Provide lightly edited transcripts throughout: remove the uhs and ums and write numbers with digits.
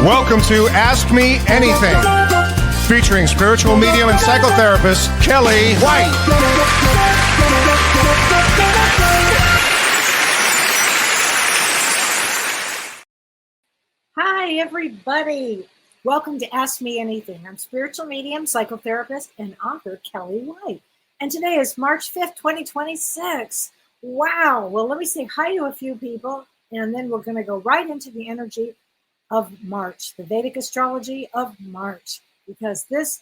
Welcome to Ask Me Anything, featuring spiritual medium and psychotherapist Kellee White. Hi, everybody. Welcome to Ask Me Anything. I'm spiritual medium, psychotherapist, and author Kellee White. And today is March 5th, 2026. Wow. Well, let me say hi to a few people, and then we're going to go right into the energy of March, the Vedic Astrology of March, because this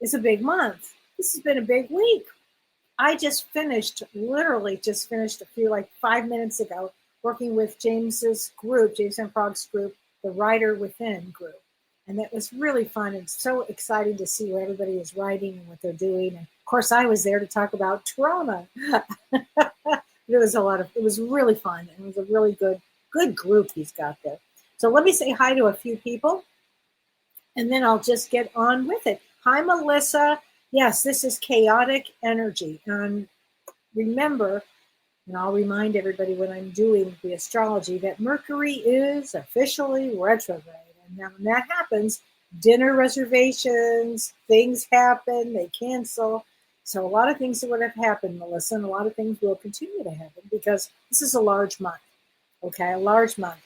is a big month. This has been a big week. I literally just finished a few, like 5 minutes ago, working with James's group, James and Frog's group, the Writer Within group. And that was really fun and so exciting to see what everybody is writing and what they're doing. And of course, I was there to talk about trauma. It was really fun. And it was a really good group he's got there. So let me say hi to a few people, and then I'll just get on with it. Hi, Melissa. Yes, this is chaotic energy. And remember, and I'll remind everybody when I'm doing the astrology, that Mercury is officially retrograde. And now when that happens, dinner reservations, things happen, they cancel. So a lot of things would have happened, Melissa, and a lot of things will continue to happen because this is a large month. Okay, a large month.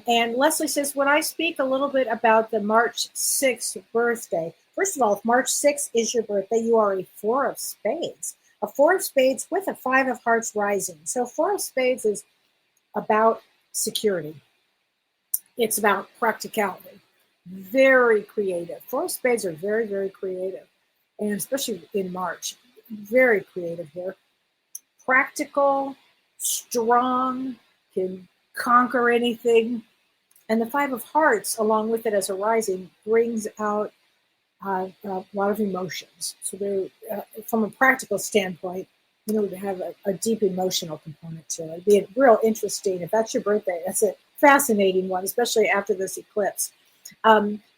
And Leslie says, would I speak a little bit about the March 6th birthday? First of all, if March 6th is your birthday, you are a Four of Spades. A Four of Spades with a Five of Hearts rising. So Four of Spades is about security. It's about practicality. Very creative. Four of Spades are very, very creative. And especially in March, very creative here. Practical, strong, can conquer anything. And the Five of Hearts, along with it as a rising, brings out a lot of emotions. So they're, from a practical standpoint, they have a deep emotional component to it. It'd be real interesting. If that's your birthday, that's a fascinating one, especially after this eclipse.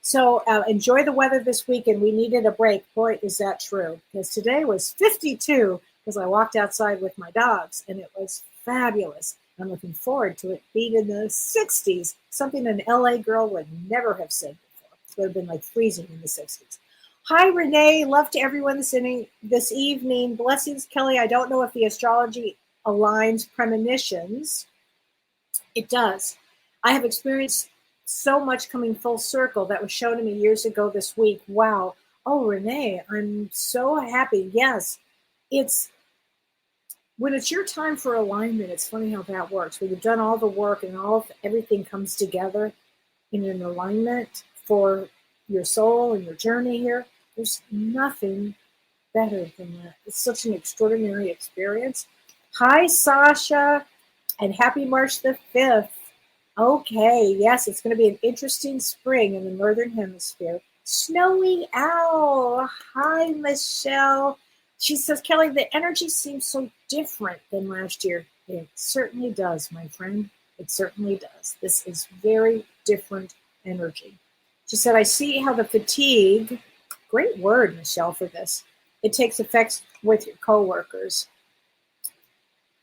So enjoy the weather this week, and we needed a break. Boy, is that true. Because today was 52, because I walked outside with my dogs, and it was fabulous. I'm looking forward to it being in the 60s, something an LA girl would never have said before. It would have been like freezing in the 60s. Hi, Renee. Love to everyone this evening. Blessings, Kellee. I don't know if the astrology aligns premonitions. It does. I have experienced so much coming full circle that was shown to me years ago this week. Wow. Oh, Renee, I'm so happy. Yes, when it's your time for alignment, it's funny how that works. When you've done all the work and everything comes together in an alignment for your soul and your journey here, there's nothing better than that. It's such an extraordinary experience. Hi, Sasha, and happy March the 5th. Okay, yes, it's going to be an interesting spring in the Northern Hemisphere. Snowy Owl. Hi, Michelle. She says, Kellee, the energy seems so different than last year. It certainly does, my friend. It certainly does. This is very different energy. She said, I see how the fatigue, great word, Michelle, for this. It takes effect with your coworkers.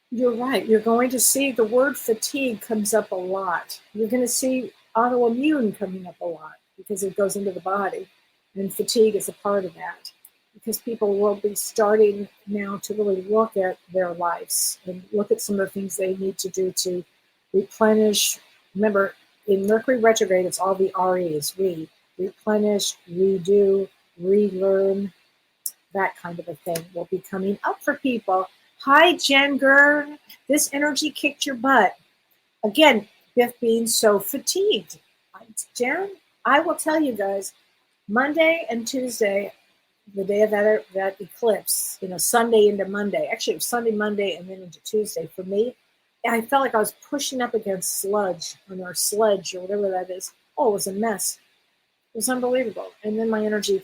You're right. You're going to see the word fatigue comes up a lot. You're going to see autoimmune coming up a lot because it goes into the body, and fatigue is a part of that. Because people will be starting now to really look at their lives and look at some of the things they need to do to replenish. Remember, in Mercury retrograde, it's all the R's. Replenish, redo, relearn, that kind of a thing will be coming up for people. Hi, Jen Gurn. This energy kicked your butt. Again, Biff being so fatigued. Jen, I will tell you guys, Monday and Tuesday, the day of that eclipse, Sunday into Monday. Actually, it was Sunday, Monday, and then into Tuesday. For me, I felt like I was pushing up against sludge on our sledge or whatever that is. Oh, it was a mess. It was unbelievable. And then my energy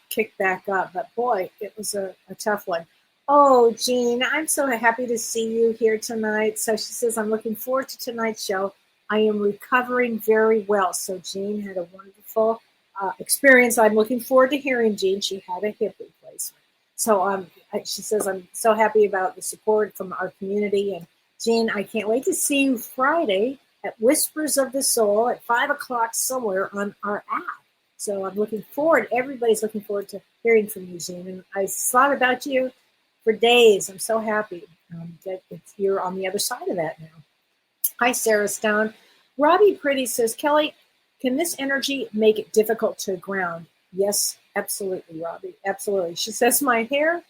kicked back up. But boy, it was a tough one. Oh, Jean, I'm so happy to see you here tonight. So she says, I'm looking forward to tonight's show. I am recovering very well. So Jean had a wonderful experience. I'm looking forward to hearing Jean. She had a hip replacement. So she says, I'm so happy about the support from our community. And Jean, I can't wait to see you Friday at Whispers of the Soul at 5 o'clock somewhere on our app. So I'm looking forward, everybody's looking forward to hearing from you, Jean. And I thought about you for days. I'm so happy that you're on the other side of that now. Hi, Sarah Stone. Robbie Pretty says, Kellee, can this energy make it difficult to ground? Yes, absolutely, Robbie. Absolutely. She says, my hair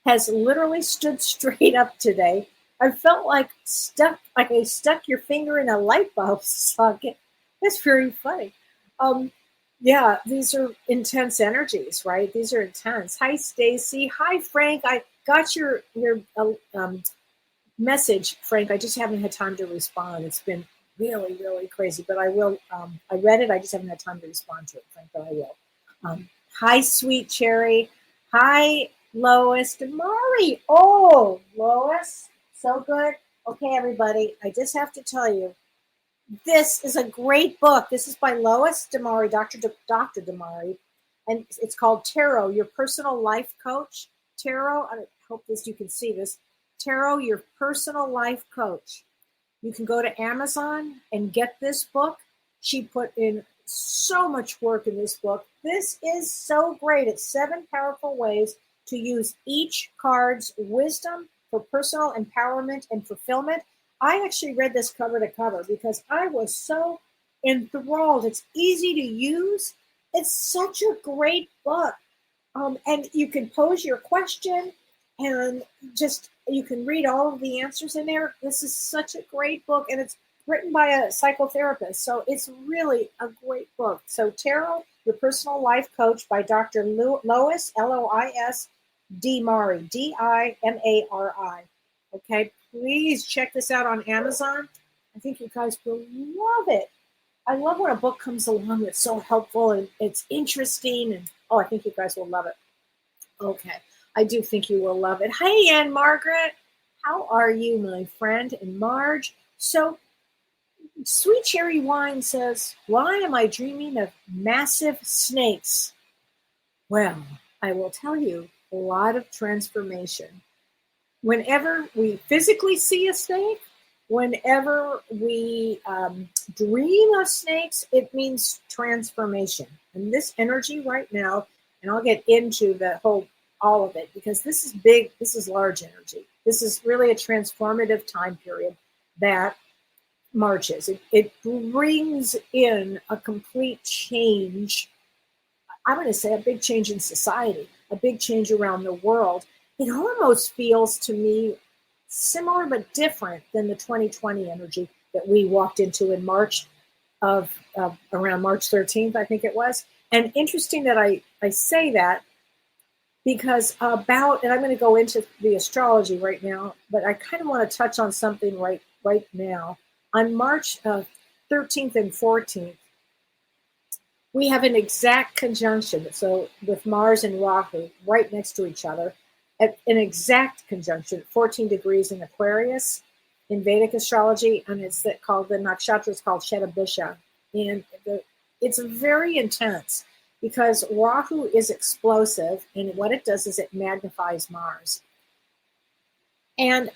has literally stood straight up today. I felt like I stuck your finger in a light bulb socket. That's very funny. Yeah, these are intense energies, right? These are intense. Hi, Stacy. Hi, Frank. I got your message, Frank. I just haven't had time to respond. It's been really, really crazy, but I will. I read it. I just haven't had time to respond to it, Frank, but I will. Hi, Sweet Cherry. Hi, Lois Damari. Oh, Lois, so good. Okay, everybody, I just have to tell you, this is a great book. This is by Lois Damari, Dr. Damari, and it's called Tarot, Your Personal Life Coach. Tarot, I hope you can see this. Tarot, Your Personal Life Coach. You can go to Amazon and get this book. She put in so much work in this book. This is so great. It's 7 powerful ways to use each card's wisdom for personal empowerment and fulfillment. I actually read this cover to cover because I was so enthralled. It's easy to use. It's such a great book. And you can pose your question and just you can read all of the answers in there. This is such a great book, and it's written by a psychotherapist. So it's really a great book. So Tarot, Your Personal Life Coach by Dr. Lois, Lois Damari, Dimari. Okay, please check this out on Amazon. I think you guys will love it. I love when a book comes along that's so helpful and it's interesting. And I think you guys will love it. Okay, I do think you will love it. Hey, Ann Margaret. How are you, my friend? And Marge. So, Sweet Cherry Wine says, why am I dreaming of massive snakes? Well, I will tell you, a lot of transformation. Whenever we physically see a snake, whenever we dream of snakes, it means transformation. And this energy right now, and I'll get into all of it, because this is big, this is large energy. This is really a transformative time period that marches. It brings in a complete change. I'm going to say a big change in society, a big change around the world. It almost feels to me similar but different than the 2020 energy that we walked into in March around March 13th, I think it was. And interesting that I say that because and I'm going to go into the astrology right now, but I kind of want to touch on something right now. On March 13th and 14th, we have an exact conjunction. So with Mars and Rahu right next to each other, at an exact conjunction, 14 degrees in Aquarius in Vedic astrology, and the nakshatra is called Shatabhisha. And it's very intense because Rahu is explosive, and what it does is it magnifies Mars. And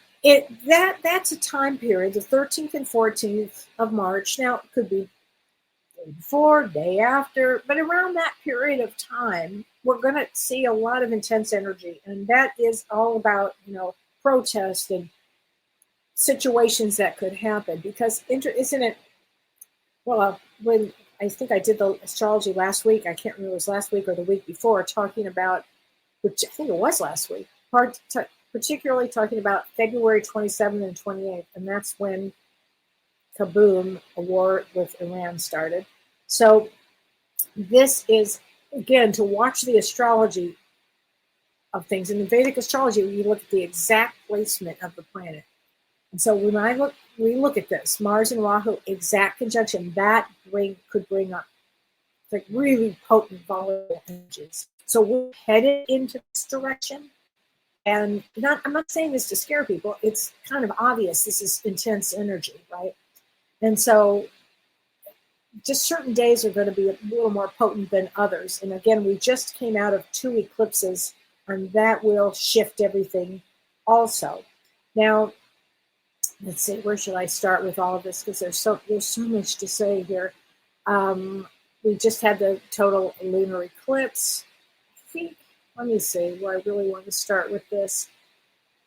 that's a time period, the 13th and 14th of March. Now, it could be day before, day after, but around that period of time, we're going to see a lot of intense energy. And that is all about, protest and situations that could happen. Because isn't it, when I think I did the astrology last week, I can't remember if it was last week or the week before, talking about, which I think it was last week, particularly talking about February 27th and 28th. And that's when kaboom, a war with Iran started. So this is, again, to watch the astrology of things. In the Vedic astrology, you look at the exact placement of the planet. And so when we look at this, Mars and Rahu, exact conjunction, that could bring up like really potent, volatile energies. So we're headed into this direction. And I'm not saying this to scare people. It's kind of obvious this is intense energy, right? And so just certain days are going to be a little more potent than others. And again, we just came out of 2 eclipses, and that will shift everything also. Now, let's see, where should I start with all of this? Because there's so much to say here. We just had the total lunar eclipse. I think, let me see where I really want to start with this.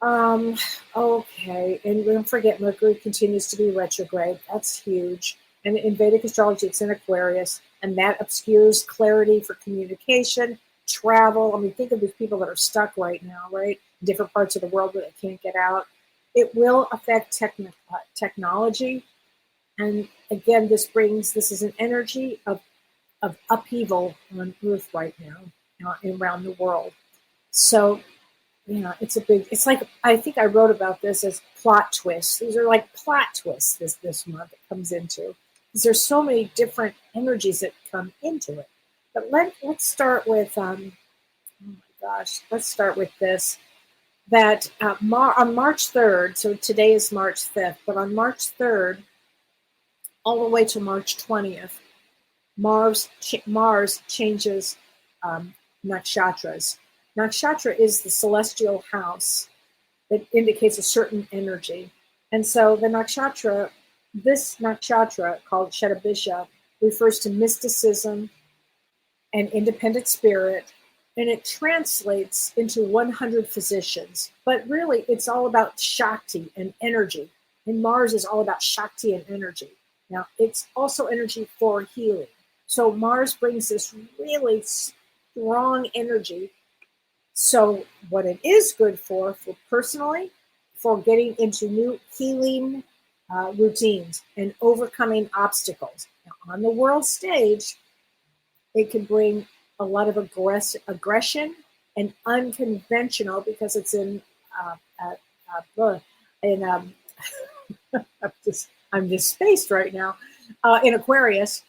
Okay, and don't forget, Mercury continues to be retrograde. That's huge. And in Vedic astrology, it's in Aquarius, and that obscures clarity for communication, travel. I mean, think of these people that are stuck right now, right? In different parts of the world where they can't get out. It will affect technology. And again, this is an energy of upheaval on Earth right now, around the world. So, yeah, it's like, I think I wrote about this as plot twists. These are like plot twists this month it comes into. Because there's so many different energies that come into it. But let's start with, oh my gosh, let's start with this. That on March 3rd, so today is March 5th, but on March 3rd, all the way to March 20th, Mars changes nakshatras. Nakshatra is the celestial house that indicates a certain energy. And so this nakshatra called Shatabhisha refers to mysticism and independent spirit, and it translates into 100 physicians. But really, it's all about Shakti and energy. And Mars is all about Shakti and energy. Now, it's also energy for healing. So Mars brings this really strong energy. So what it is good for personally, for getting into new healing routines and overcoming obstacles. Now, on the world stage, it can bring a lot of aggression and unconventional, because it's in I'm just spaced right now in Aquarius.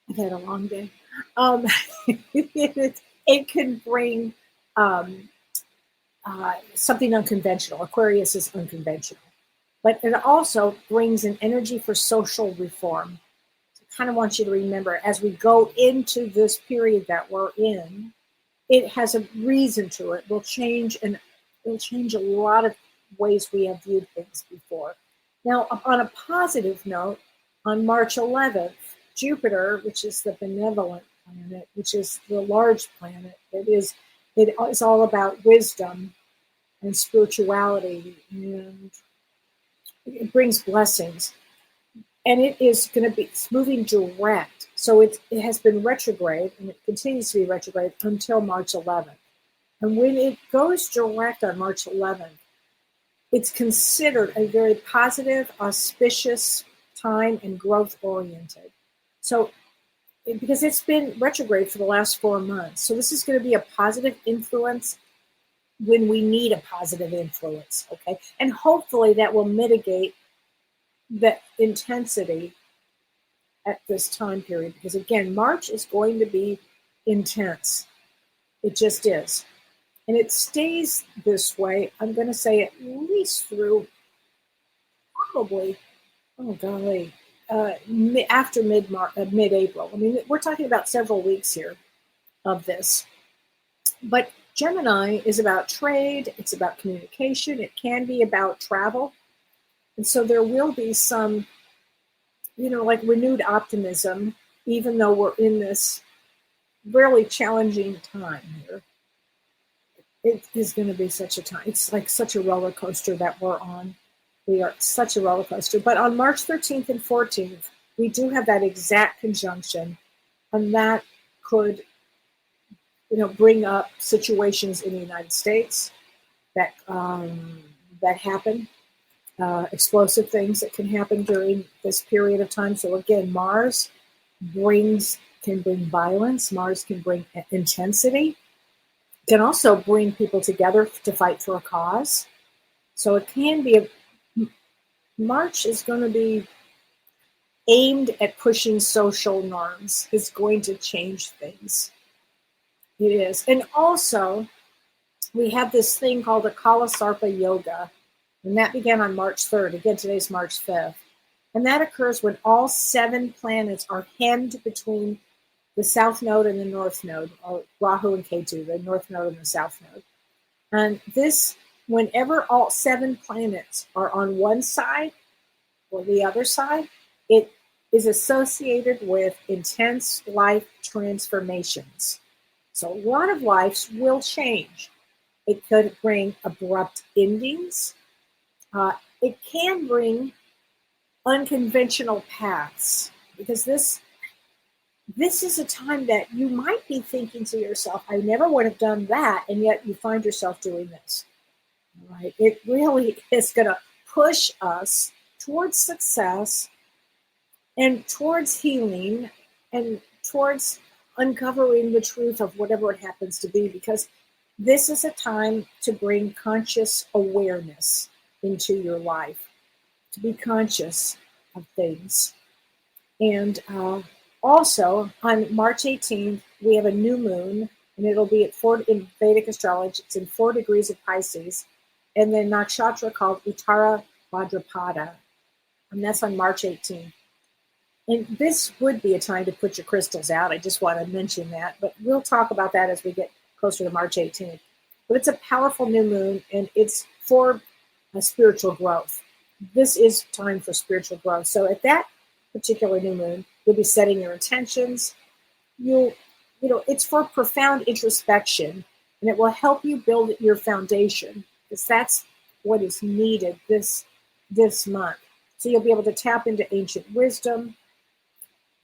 I've had a long day. It can bring something unconventional. Aquarius is unconventional, but it also brings an energy for social reform. So I kind of want you to remember, as we go into this period that we're in, it has a reason to it. It'll change a lot of ways we have viewed things before. Now, on a positive note, on March 11th, Jupiter, which is the benevolent planet, which is the large planet, it is all about wisdom and spirituality, and it brings blessings. And it's moving direct. So it has been retrograde, and it continues to be retrograde until March 11th. And when it goes direct on March 11th, it's considered a very positive, auspicious time and growth-oriented. So, because it's been retrograde for the last 4 months. So this is going to be a positive influence when we need a positive influence, okay? And hopefully that will mitigate the intensity at this time period. Because again, March is going to be intense. It just is. And it stays this way, I'm going to say, at least through probably, after mid-April. I mean, we're talking about several weeks here of this. But Gemini is about trade. It's about communication. It can be about travel. And so there will be some, like renewed optimism, even though we're in this really challenging time here. It is going to be such a time. It's like such a roller coaster that we're on. We are such a roller coaster. But on March 13th and 14th, we do have that exact conjunction. And that could, bring up situations in the United States that happen, explosive things that can happen during this period of time. So again, Mars can bring violence. Mars can bring intensity. Can also bring people together to fight for a cause. So it can be March is going to be aimed at pushing social norms. It's going to change things. It is. And also, we have this thing called the Kalasarpa Yoga, and that began on March 3rd. Again, today's March 5th. And that occurs when all 7 planets are hemmed between the South Node and the North Node, or Rahu and Ketu, the North Node and the South Node. And this whenever all 7 planets are on one side or the other side, it is associated with intense life transformations. So a lot of lives will change. It could bring abrupt endings. It can bring unconventional paths, because this is a time that you might be thinking to yourself, I never would have done that, and yet you find yourself doing this. Right? It really is going to push us towards success and towards healing and towards uncovering the truth of whatever it happens to be, because this is a time to bring conscious awareness into your life, to be conscious of things. And also on March 18th, we have a new moon, and it'll be at 4 in Vedic Astrology. It's in 4 degrees of Pisces, and then nakshatra called Uttara Bhadrapada, and that's on March 18th. And this would be a time to put your crystals out. I just want to mention that, but we'll talk about that as we get closer to March 18th. But it's a powerful new moon, and it's for spiritual growth. This is time for spiritual growth. So at that particular new moon, you'll be setting your intentions. It's for profound introspection, and it will help you build your foundation, because that's what is needed this month. So you'll be able to tap into ancient wisdom,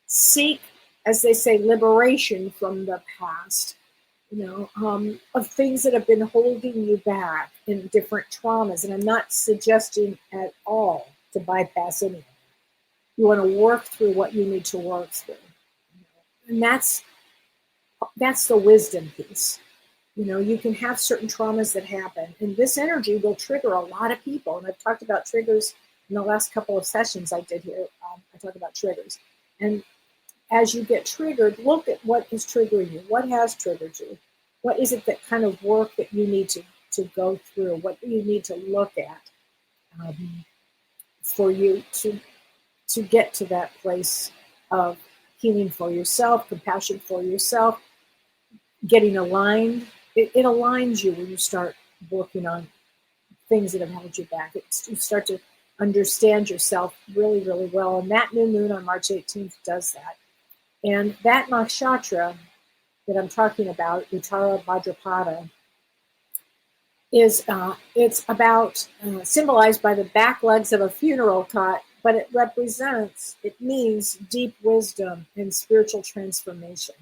seek, as they say, liberation from the past, of things that have been holding you back in different traumas. And I'm not suggesting at all to bypass any of it. You want to work through what you need to work through. And that's the wisdom piece. You can have certain traumas that happen, and this energy will trigger a lot of people. And I've talked about triggers in the last couple of sessions I did here. I talked about triggers. And as you get triggered, look at what is triggering you. What has triggered you? What is it that kind of work that you need to go through? What do you need to look at for you to get to that place of healing for yourself, compassion for yourself, getting aligned? It aligns you when you start working on things that have held you back. You start to understand yourself really, really well. And that new moon on March 18th does that. And that nakshatra that I'm talking about, Uttara Bhadrapada, is it's about symbolized by the back legs of a funeral cot, but it means deep wisdom and spiritual transformation.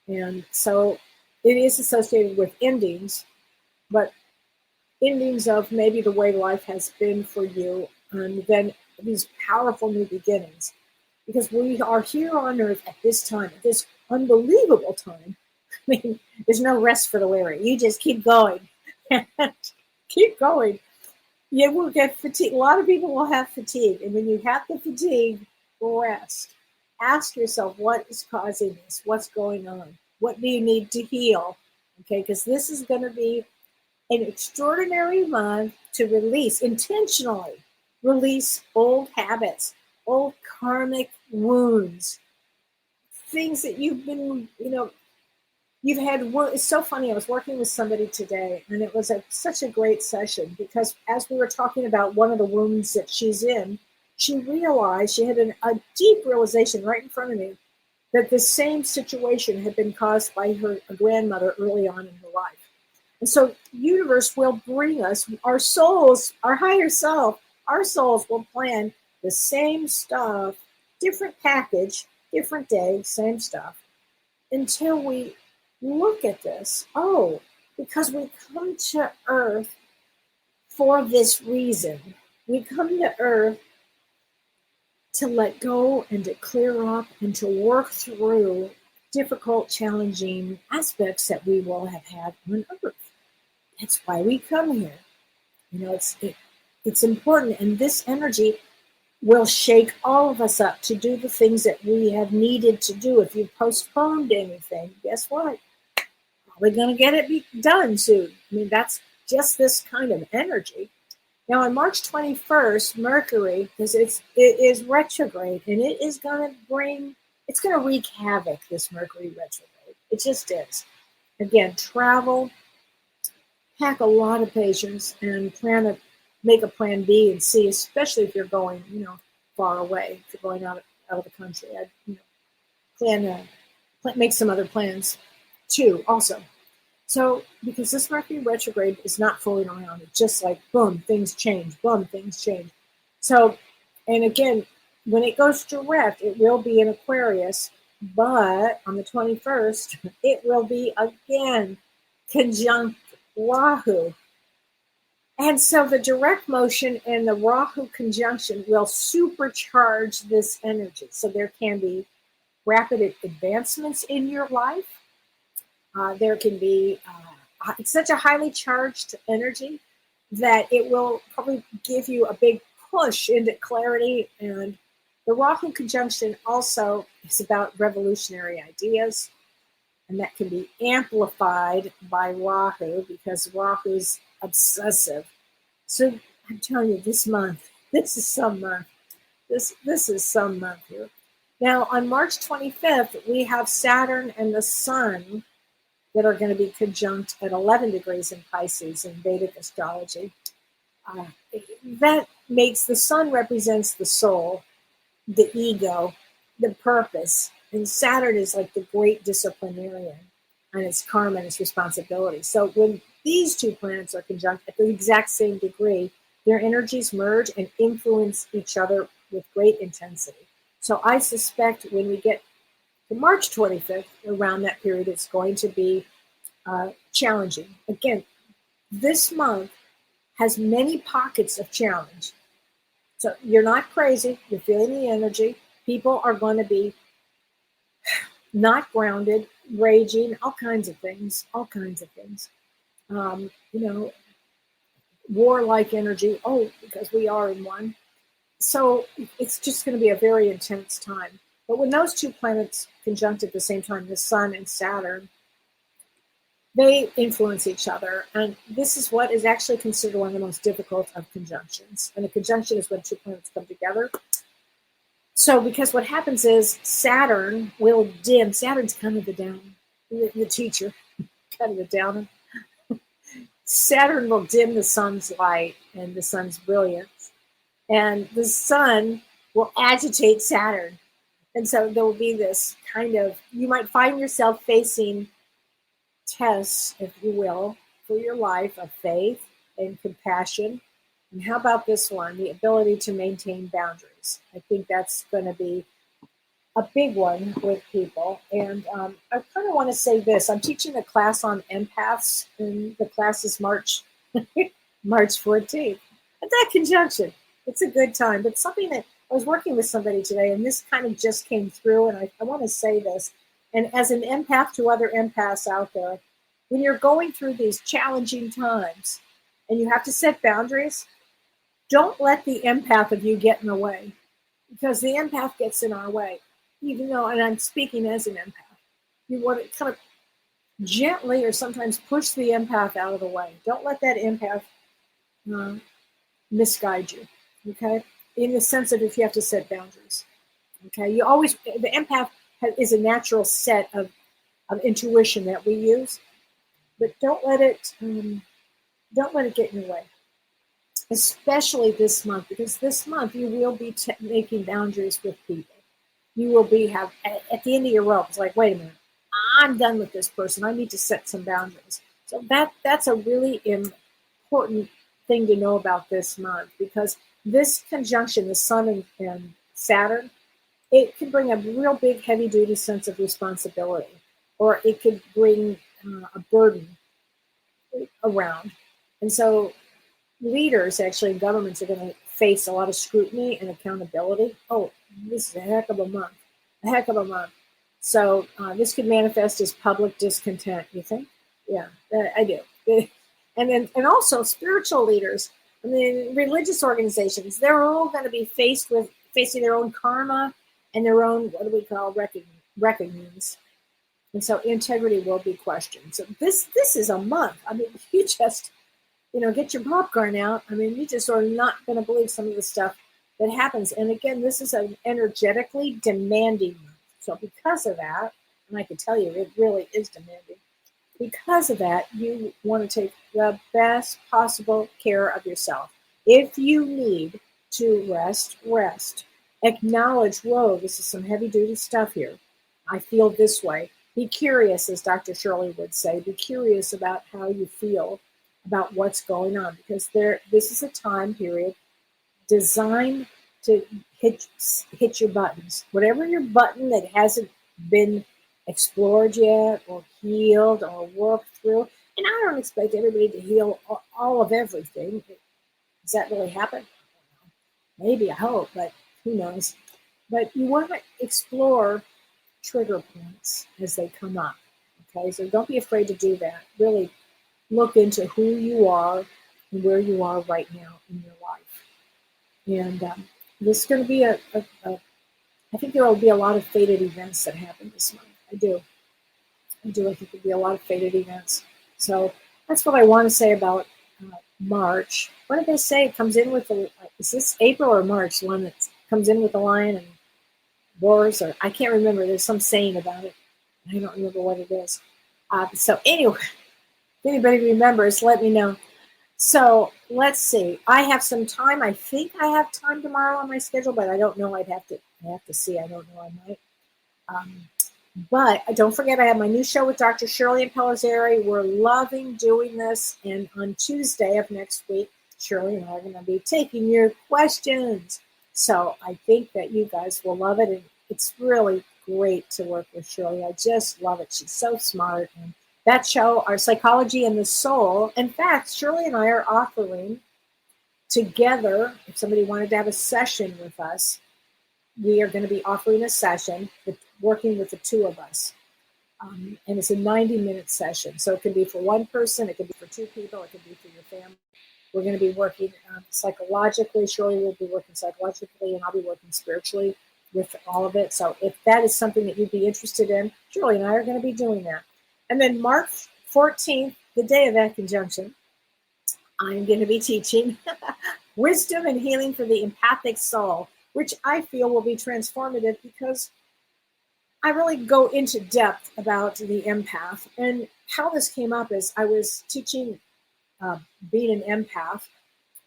And so it is associated with endings, but endings of maybe the way life has been for you, and then these powerful new beginnings. Because we are here on Earth at this time, at this unbelievable time. I mean, there's no rest for the weary. You just keep going. Keep going. You will get fatigue. A lot of people will have fatigue. And when you have the fatigue, rest. Ask yourself, what is causing this? What's going on? What do you need to heal? Okay, because this is going to be an extraordinary month to intentionally release old habits, old karmic wounds, things that you've been, you've had. It's so funny. I was working with somebody today, and it was such a great session, because as we were talking about one of the wounds that she's in, she realized, she had a deep realization right in front of me, that the same situation had been caused by her grandmother early on in her life. And so the universe will bring us, our souls, our higher self, our souls will plan the same stuff, different package, different day, same stuff, until we look at this. Oh, because we come to Earth for this reason. We come to Earth to let go and to clear up and to work through difficult, challenging aspects that we will have had on Earth. That's why we come here. It's important, and this energy will shake all of us up to do the things that we have needed to do. If you postponed anything, guess what? Probably going to get it done soon. I mean, that's just this kind of energy. Now, on March 21st, Mercury, because it is retrograde, and it is going to it's going to wreak havoc, this Mercury retrograde. It just is. Again, travel, pack a lot of patience and make a plan B and C, especially if you're going, far away. If you're going out of the country, I'd make some other plans too. Also, so because this Mercury retrograde is not fooling around, it's just like boom, things change. Boom, things change. So, and again, when it goes direct, it will be in Aquarius, but on the 21st, it will be again conjunct Rahu. And so the direct motion and the Rahu conjunction will supercharge this energy. So there can be rapid advancements in your life. There can be, it's such a highly charged energy that it will probably give you a big push into clarity. And the Rahu conjunction also is about revolutionary ideas. And that can be amplified by Rahu because Rahu's obsessive. So I'm telling you, this month, this is some month. This is some month here. Now, on March 25th, we have Saturn and the Sun that are going to be conjunct at 11 degrees in Pisces in Vedic astrology. That makes the Sun represents the soul, the ego, the purpose, and Saturn is like the great disciplinarian and its karma and its responsibility. So when these two planets are conjunct at the exact same degree, their energies merge and influence each other with great intensity. So I suspect when we get to March 25th, around that period, it's going to be challenging. Again, this month has many pockets of challenge. So you're not crazy. You're feeling the energy. People are going to be not grounded, raging, all kinds of things. Warlike energy. Oh, because we are in one. So it's just going to be a very intense time. But when those two planets conjunct at the same time, the Sun and Saturn, they influence each other. And this is what is actually considered one of the most difficult of conjunctions. And a conjunction is when two planets come together. So because what happens is Saturn will dim. Saturn's kind of the teacher, kind of the downer. Saturn will dim the Sun's light and the Sun's brilliance. And the Sun will agitate Saturn. And so there will be this kind of, you might find yourself facing tests, if you will, for your life of faith and compassion. And how about this one? The ability to maintain boundaries. I think that's going to be a big one with people. And I kind of want to say this. I'm teaching a class on empaths, and the class is March 14th. At that conjunction, it's a good time. But something that I was working with somebody today, and this kind of just came through, and I want to say this. And as an empath to other empaths out there, when you're going through these challenging times and you have to set boundaries, don't let the empath of you get in the way, because the empath gets in our way. Even though, and I'm speaking as an empath, you want to kind of gently or sometimes push the empath out of the way. Don't let that empath misguide you, okay? In the sense of if you have to set boundaries, okay? The empath is a natural set of intuition that we use, but don't let it get in your way. Especially this month, because this month you will be making boundaries with people. You will have at the end of your rope. It's like, wait a minute, I'm done with this person. I need to set some boundaries. So that's a really important thing to know about this month, because this conjunction, the Sun and Saturn, it can bring a real big heavy-duty sense of responsibility, or it could bring a burden around. And so leaders, actually, in governments, are going to face a lot of scrutiny and accountability. Oh, this is a heck of a month. So this could manifest as public discontent, you think? Yeah, I do. And also spiritual leaders, I mean, religious organizations, they're all going to be facing their own karma and their own, what do we call, reckonings. And so integrity will be questioned. So this is a month. I mean, you just, get your popcorn out. I mean, you just are not going to believe some of the stuff that happens. And again, this is an energetically demanding month. So because of that, and I can tell you, it really is demanding. because of that, you want to take the best possible care of yourself. If you need to rest, rest. Acknowledge, whoa, this is some heavy duty stuff here. I feel this way. Be curious, as Dr. Shirley would say. Be curious about how you feel about what's going on, because this is a time period designed to hit your buttons. Whatever your button that hasn't been explored yet or healed or worked through. And I don't expect everybody to heal all of everything. Does that really happen? Maybe, I hope, but who knows. But you want to explore trigger points as they come up. Okay, so don't be afraid to do that. Really look into who you are and where you are right now in your life. And this is going to be I think there will be a lot of fated events that happen this month. I do. I think there'll be a lot of fated events. So that's what I want to say about March. What did they say? It comes in with is this April or March? The one that comes in with the lion and wars, or I can't remember. There's some saying about it. I don't remember what it is. So anyway, if anybody remembers, let me know. So let's see. I have some time. I think I have time tomorrow on my schedule, but I don't know. I have to see. I don't know. I might. But don't forget, I have my new show with Dr. Shirley and Pellizzeri. We're loving doing this. And on Tuesday of next week, Shirley and I are going to be taking your questions. So I think that you guys will love it. And it's really great to work with Shirley. I just love it. She's so smart. And that show, Our Psychology and the Soul. In fact, Shirley and I are offering together, if somebody wanted to have a session with us, we are going to be offering a session working with the two of us. And it's a 90-minute session. So it can be for one person, it can be for two people, it can be for your family. We're going to be working psychologically. Shirley will be working psychologically, and I'll be working spiritually with all of it. So if that is something that you'd be interested in, Shirley and I are going to be doing that. And then March 14th, the day of that conjunction, I'm going to be teaching Wisdom and Healing for the Empathic Soul, which I feel will be transformative because I really go into depth about the empath. And how this came up is I was teaching being an empath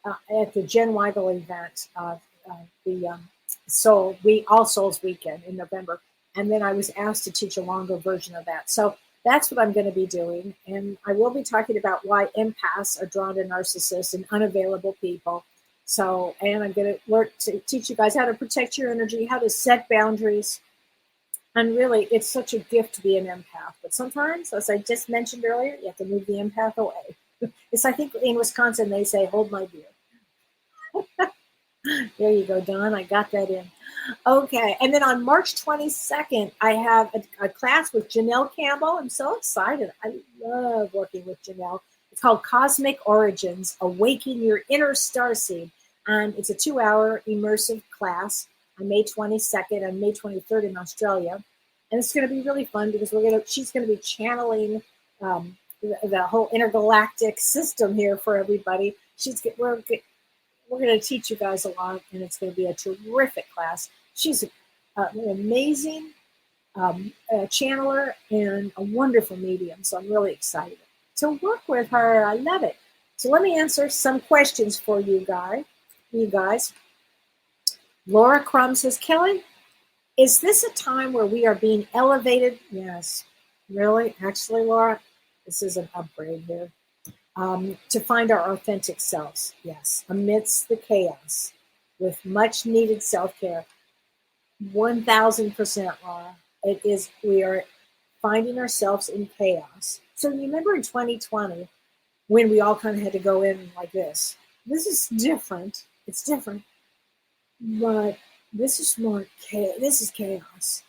at the Jen Weigel event, the All Souls Weekend in November. And then I was asked to teach a longer version of that. So that's what I'm going to be doing. And I will be talking about why empaths are drawn to narcissists and unavailable people. So, and I'm going to learn to teach you guys how to protect your energy, how to set boundaries. And really, it's such a gift to be an empath. But sometimes, as I just mentioned earlier, you have to move the empath away. It's, I think in Wisconsin, they say, hold my beer. There you go, Don. I got that in. Okay. And then on March 22nd, I have a class with Janelle Campbell. I'm so excited. I love working with Janelle. It's called Cosmic Origins, Awaken Your Inner Starseed. And it's a 2-hour immersive class on May 22nd and May 23rd in Australia. And it's going to be really fun because she's going to be channeling the whole intergalactic system here for everybody. We're going to teach you guys a lot, and it's going to be a terrific class. She's an amazing channeler and a wonderful medium, so I'm really excited to work with her. I love it. So let me answer some questions for you guys. Laura Crum says, Kellee, is this a time where we are being elevated? Yes. Really? Actually, Laura, this is an upgrade here. To find our authentic selves, yes, amidst the chaos, with much needed self-care. 1000%, Laura. It is, we are finding ourselves in chaos. So remember in 2020, when we all kind of had to go in like this. This is different. It's different. But this is more chaos. This is chaos.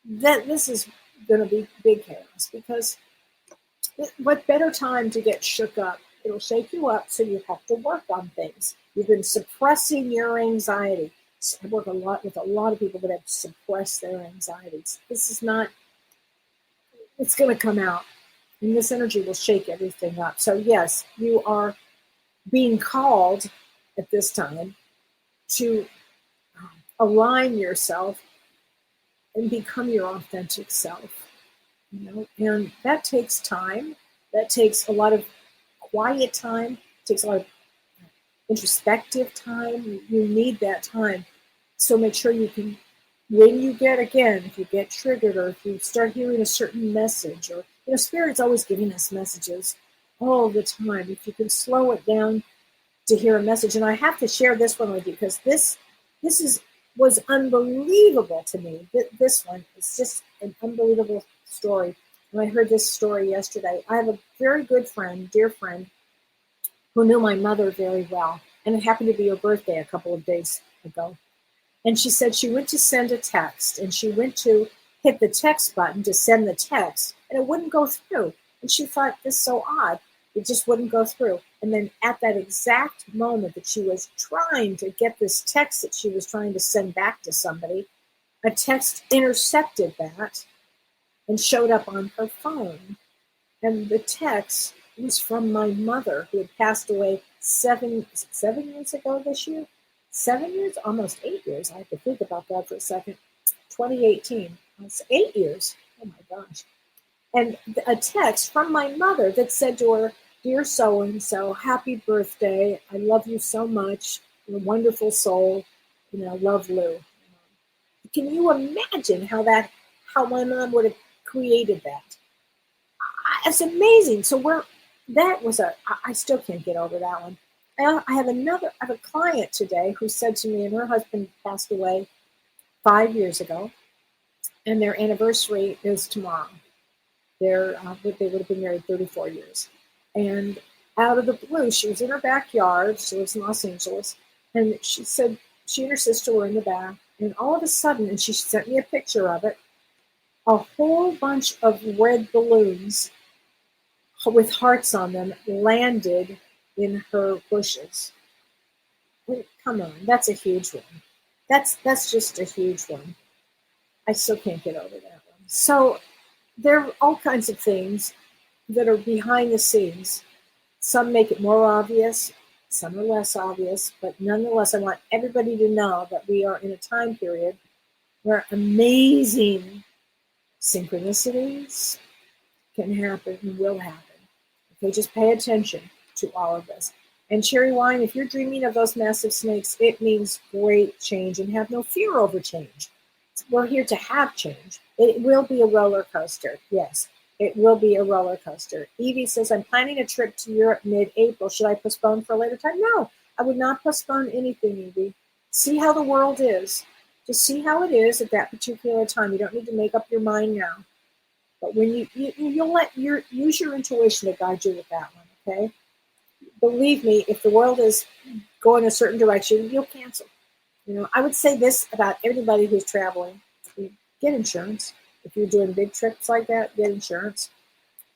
This is going to be big chaos, because what better time to get shook up? It'll shake you up, so you have to work on things. You've been suppressing your anxiety. So I work a lot with a lot of people that have suppressed their anxieties. This is not, it's going to come out, and this energy will shake everything up. So yes, you are being called at this time to align yourself and become your authentic self. And that takes time. That takes a lot of quiet time. It takes a lot of introspective time. You need that time. So make sure you can, when you get, again, if you get triggered or if you start hearing a certain message, or, Spirit's always giving us messages all the time. If you can slow it down to hear a message. And I have to share this one with you because this was unbelievable to me. This one is just an unbelievable story. And I heard this story yesterday. I have a very good friend, dear friend, who knew my mother very well. And it happened to be her birthday a couple of days ago. And she said she went to send a text, and she went to hit the text button to send the text, and it wouldn't go through. And she thought, this is so odd. It just wouldn't go through. And then at that exact moment that she was trying to get this text that she was trying to send back to somebody, a text intercepted that and showed up on her phone. And the text was from my mother, who had passed away 7 years ago this year. 7 years? Almost 8 years. I have to think about that for a second. 2018. That's 8 years. Oh my gosh. And a text from my mother that said to her, "Dear so-and-so, happy birthday. I love you so much. You're a wonderful soul. Love, Lou." Can you imagine how my mom would have created that? It's amazing. So I still can't get over that one. I have a client today who said to me, and her husband passed away 5 years ago, and their anniversary is tomorrow. They would have been married 34 years. And out of the blue, she was in her backyard. She lives in Los Angeles. And she said she and her sister were in the back. And all of a sudden, and she sent me a picture of it, a whole bunch of red balloons with hearts on them landed in her bushes. Come on, that's a huge one. That's just a huge one. I still can't get over that one. So there are all kinds of things that are behind the scenes. Some make it more obvious, some are less obvious, but nonetheless, I want everybody to know that we are in a time period where amazing synchronicities can happen and will happen. Okay, just pay attention to all of this. And Cherry Wine, if you're dreaming of those massive snakes, it means great change, and have no fear over change. We're here to have change. It will be a roller coaster. Yes, it will be a roller coaster. Evie says, I'm planning a trip to Europe mid-April. Should I postpone for a later time? No, I would not postpone anything, Evie. See how the world is. Just see how it is at that particular time. You don't need to make up your mind now. But when you'll use your intuition to guide you with that one, okay? Believe me, if the world is going a certain direction, you'll cancel. I would say this about everybody who's traveling: get insurance. If you're doing big trips like that, get insurance.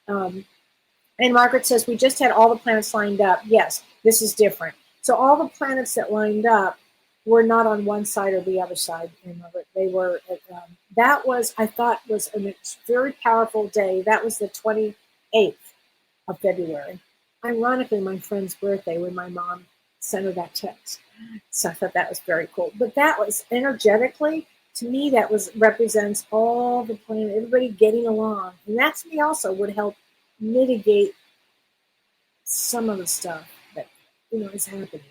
And Margaret says, we just had all the planets lined up. Yes, this is different. So all the planets that lined up were not on one side or the other side. Margaret, they were. I thought was a very powerful day. That was the 28th of February. Ironically, my friend's birthday, when my mom sent her that text. So I thought that was very cool. But that was energetically, to me, that represents all the planet, everybody getting along. And that to me also would help mitigate some of the stuff that, is happening.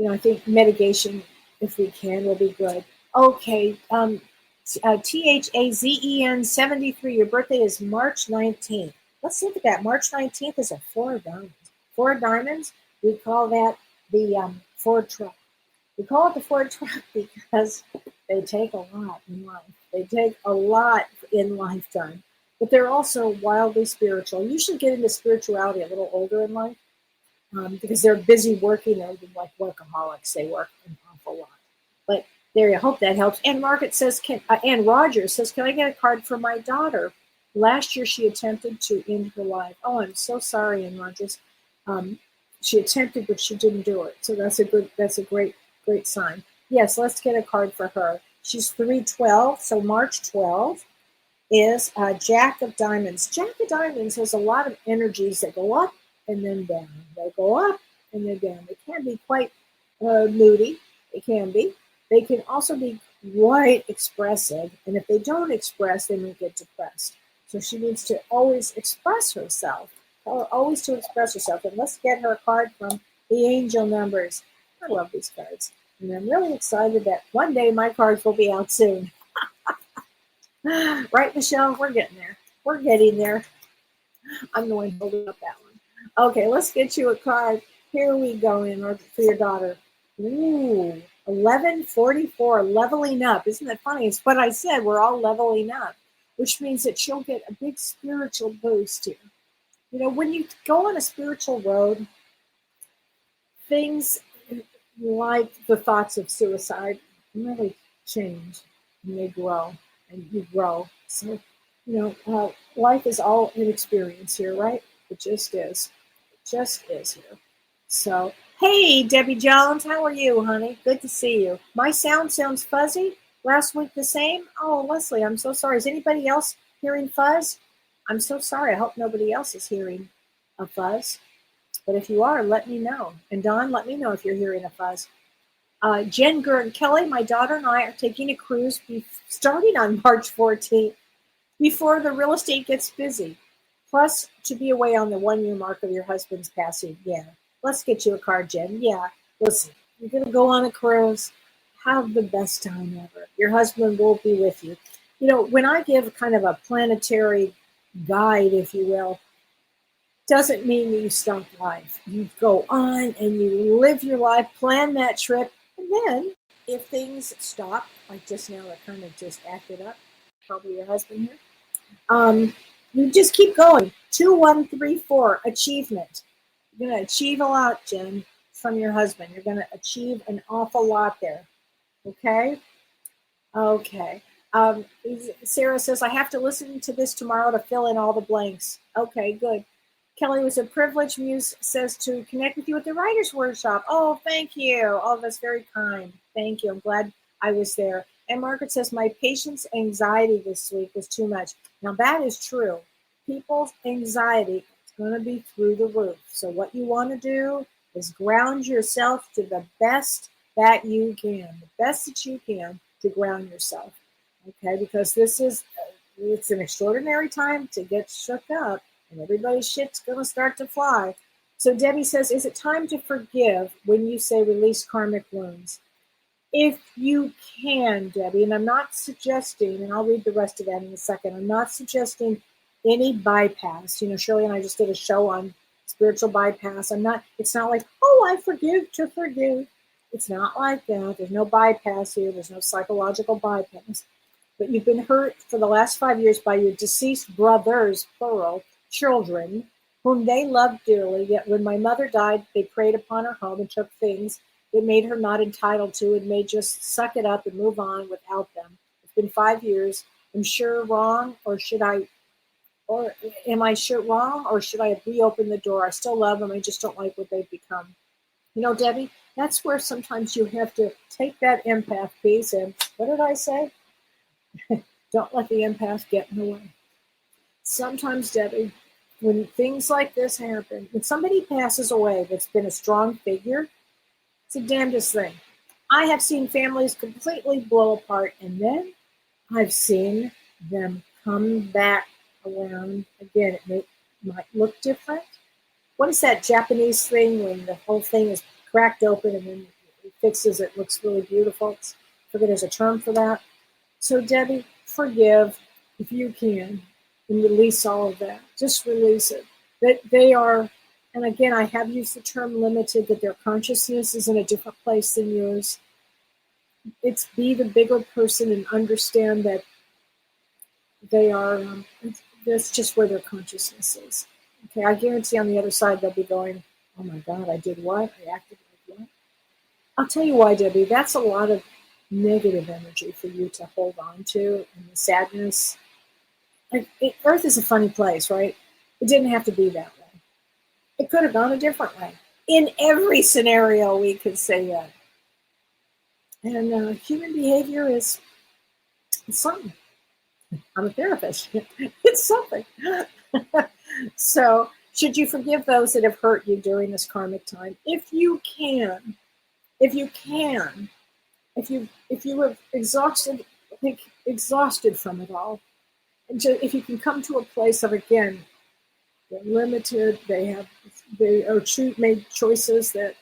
I think mitigation, if we can, will be good. Okay, THAZEN 73, your birthday is March 19th. Let's look at that. March 19th is a 4 of diamonds. 4 of diamonds, we call that the Ford truck. We call it the Ford truck because they take a lot in life. They take a lot in lifetime. But they're also wildly spiritual. You should get into spirituality a little older in life because they're busy working. They're like workaholics. They work an awful lot. But there, I hope that helps. And Margaret says, Ann Rogers says, can I get a card for my daughter? Last year, she attempted to end her life. Oh, I'm so sorry, Ann Rogers. She attempted, but she didn't do it. So that's a great sign. Yes, let's get a card for her. She's 312, so March 12 is Jack of Diamonds. Jack of Diamonds has a lot of energies that go up and then down. They go up and then down. They can be quite moody. They can be. They can also be quite expressive, and if they don't express, they may get depressed. So she needs to always express herself. Tell her always to express herself. And let's get her a card from the angel numbers. I love these cards. And I'm really excited that one day my cards will be out soon. Right, Michelle? We're getting there. We're getting there. I'm the one holding up that one. Okay, let's get you a card. Here we go in order for your daughter. Ooh, 1144, leveling up. Isn't that funny? It's what I said. We're all leveling up, which means that she'll get a big spiritual boost here. You know, when you go on a spiritual road, things like the thoughts of suicide really change and they grow and you grow. So, life is all an experience here, right? It just is. It just is here. So, hey, Debbie Jones, how are you, honey? Good to see you. My sound sounds fuzzy. Last week the same. Oh, Leslie, I'm so sorry. Is anybody else hearing fuzz? I'm so sorry. I hope nobody else is hearing a fuzz. But if you are, let me know. And Dawn, let me know if you're hearing a fuzz. Jen, Gerd, Kelly, my daughter and I are taking a cruise starting on March 14th before the real estate gets busy. Plus, to be away on the 1 year mark of your husband's passing. Yeah. Let's get you a card, Jen. Yeah. Listen, you're going to go on a cruise. Have the best time ever. Your husband will be with you. You know, when I give kind of a planetary guide, if you will, doesn't mean you stop life. You go on and you live your life, plan that trip, and then if things stop, like just now, it kind of just acted up, probably your husband here, you just keep going. 2, 1, 3, 4, achievement. You're going to achieve a lot, Jen, from your husband. You're going to achieve an awful lot there. Okay? Okay. Sarah says, I have to listen to this tomorrow to fill in all the blanks. Okay, good. Kelly, was a privilege. Muse says to connect with you at the Writers' Workshop. Oh, thank you. Oh, that's very kind. Thank you. I'm glad I was there. And Margaret says, my patient's anxiety this week was too much. Now, that is true. People's anxiety is going to be through the roof. So what you want to do is ground yourself to the best that you can, the best that you can to ground yourself. Okay, because it's an extraordinary time to get shook up. And everybody's shit's going to start to fly. So Debbie says, is it time to forgive when you say release karmic wounds? If you can, Debbie, and I'm not suggesting, and I'll read the rest of that in a second, I'm not suggesting any bypass. You know, Shirley and I just did a show on spiritual bypass. It's not like, oh, I forgive to forgive. It's not like that. There's no bypass here. There's no psychological bypass. But you've been hurt for the last 5 years by your deceased brothers, plural, children, whom they loved dearly. Yet when my mother died, they preyed upon her home and took things that made her not entitled to and may just suck it up and move on without them. It's been 5 years. I'm sure wrong, am I sure wrong, or should I reopen the door? I still love them. I just don't like what they've become. You know, Debbie, that's where sometimes you have to take that empath piece and, what did I say? Don't let the empath get in the way. Sometimes, Debbie, when things like this happen, when somebody passes away that's been a strong figure, it's the damnedest thing. I have seen families completely blow apart, and then I've seen them come back around again. It might look different. What is that Japanese thing when the whole thing is cracked open and then it fixes it, looks really beautiful? I forget there's a term for that. So, Debbie, forgive if you can and release all of that. Just release it. That they are, and again, I have used the term limited, that their consciousness is in a different place than yours. It's be the bigger person and understand that they are, that's just where their consciousness is. Okay, I guarantee on the other side they'll be going, oh my God, I did what? I acted like what? I'll tell you why, Debbie. That's a lot of negative energy for you to hold on to, and the sadness. Earth is a funny place, right? It didn't have to be that way. It could have gone a different way. In every scenario, we could say that. And human behavior is something. I'm a therapist. It's something. So, should you forgive those that have hurt you during this karmic time? If you can, if you have exhausted from it all, if you can come to a place of, again, they're limited, they are made choices that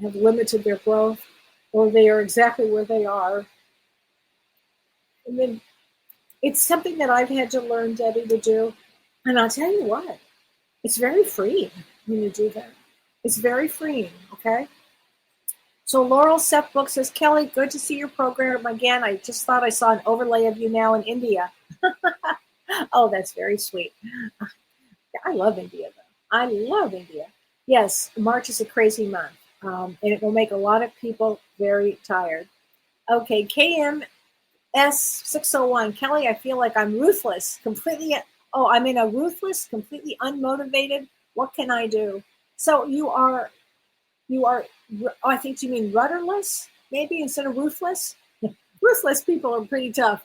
have limited their growth, or they are exactly where they are. And then it's something that I've had to learn, Debbie, to do. And I'll tell you what, it's very freeing when you do that. It's very freeing, okay? So Laurel Seth Book says, Kelly, good to see your program again. I just thought I saw an overlay of you now in India. Oh, that's very sweet. I love India, though. I love India. Yes, March is a crazy month, and it will make a lot of people very tired. Okay, KMS601. Kelly, I feel like I'm ruthless, completely unmotivated. What can I do? So you are, I think you mean rudderless, maybe, instead of ruthless. Ruthless people are pretty tough.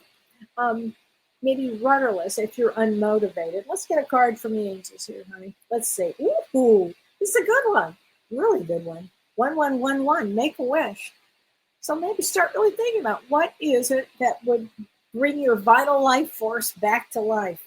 Maybe rudderless if you're unmotivated. Let's get a card from the angels here, honey. Let's see. Ooh, this is a good one. Really good one. 1111, make a wish. So maybe start really thinking about what is it that would bring your vital life force back to life.